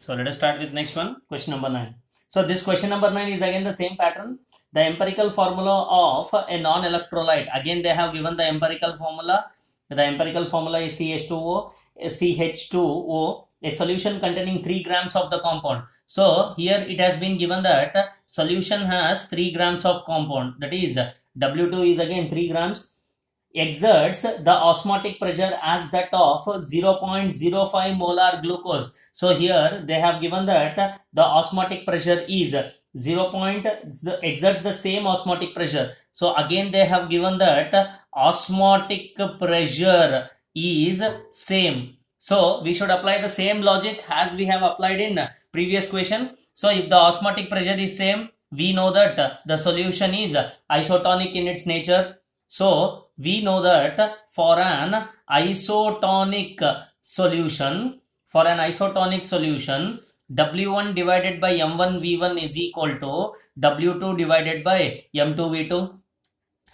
So let us start with next one, question number 9. So this question number 9 is again the same pattern. The empirical formula of a non-electrolyte. Again they have given the empirical formula. The empirical formula is CH2O, a solution containing 3 grams of the compound. So here it has been given that solution has 3 grams of compound. That is W2 is again 3 grams. Exerts the osmotic pressure as that of 0.05 molar glucose. So here they have given that the osmotic pressure is exerts the same osmotic pressure. So again they have given that osmotic pressure is same. So we should apply the same logic as we have applied in previous question. So if the osmotic pressure is same, we know that the solution is isotonic in its nature. So we know that for an isotonic solution, W1 divided by M1 V1 is equal to W2 divided by M2 V2.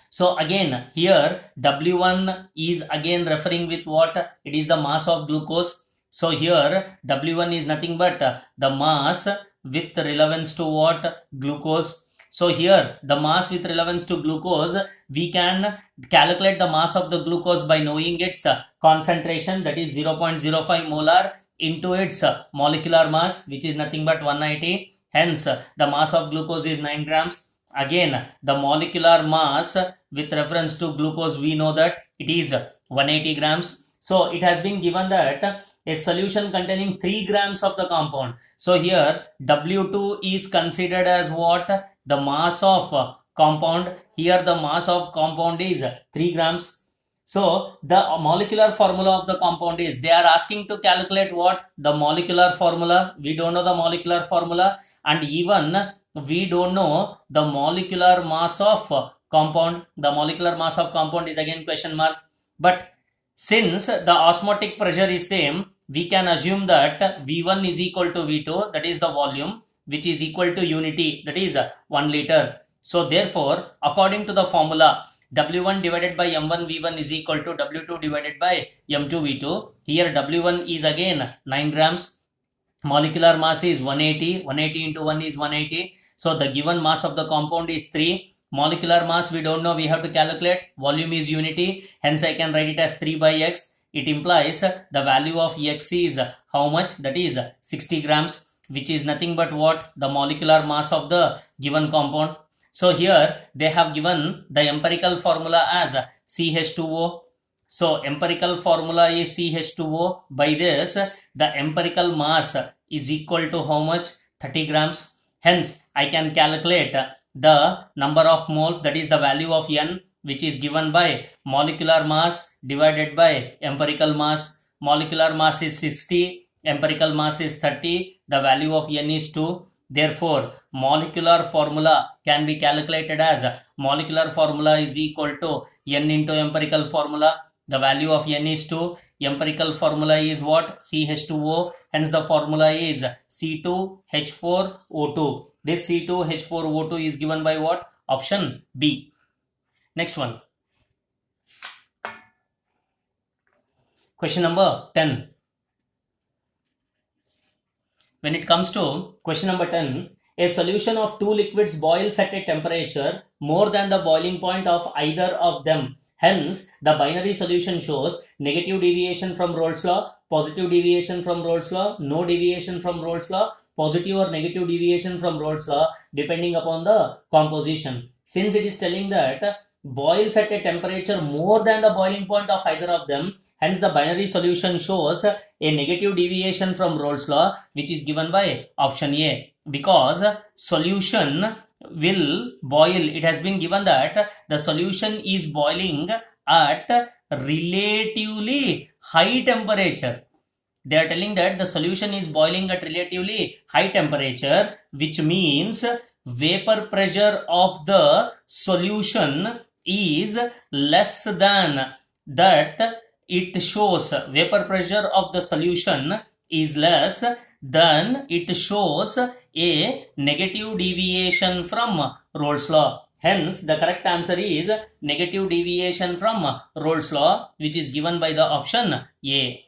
So again here W1 is again referring with what? It is the mass of glucose. So here W1 is nothing but the mass with relevance to what? Glucose. So here the mass with relevance to glucose, we can calculate the mass of the glucose by knowing its concentration, that is 0.05 molar into its molecular mass, which is nothing but 190. Hence the mass of glucose is 9 grams. Again the molecular mass with reference to glucose, we know that it is 180 grams. So it has been given that a solution containing 3 grams of the compound. So here W2 is considered as what? The mass of compound. Here the mass of compound is 3 grams. So the molecular formula of the compound is, they are asking to calculate what? The molecular formula. We don't know the molecular formula, and even we don't know the molecular mass of compound. The molecular mass of compound is again question mark. But since the osmotic pressure is same, we can assume that V1 is equal to V2, that is the volume, which is equal to unity, that is 1 liter. So therefore, according to the formula, W1 divided by M1 V1 is equal to W2 divided by M2 V2. Here W1 is again 9 grams. Molecular mass is 180. 180 into 1 is 180. So the given mass of the compound is 3. Molecular mass we don't know, we have to calculate. Volume is unity. Hence I can write it as 3 by X. It implies the value of X is how much? That is 60 grams. Which is nothing but what? The molecular mass of the given compound. So here they have given the empirical formula as CH2O. So empirical formula is CH2O. By this, the empirical mass is equal to how much? 30 grams. Hence, I can calculate the number of moles, that is the value of N, which is given by molecular mass divided by empirical mass. Molecular mass is 60. Empirical mass is 30. The value of N is 2. Therefore, molecular formula can be calculated as molecular formula is equal to N into empirical formula. The value of N is 2. Empirical formula is what? CH2O. Hence the formula is C2H4O2. This C2H4O2 is given by what? Option B. Next one. Question number 10. When it comes to question number 10, a solution of two liquids boils at a temperature more than the boiling point of either of them. Hence, the binary solution shows negative deviation from Rolle's law, positive deviation from Rolle's law, no deviation from Rolle's law, positive or negative deviation from Rolle's law, depending upon the composition. Since it is telling that boils at a temperature more than the boiling point of either of them, hence the binary solution shows a negative deviation from Rolle's law, which is given by option A. Because solution will boil, it has been given that the solution is boiling at relatively high temperature. They are telling that the solution is boiling at relatively high temperature, which means vapor pressure of the solution is less than that. It shows vapor pressure of the solution is less than it shows a negative deviation from Rolle's law. Hence, the correct answer is negative deviation from Rolle's law, which is given by the option A.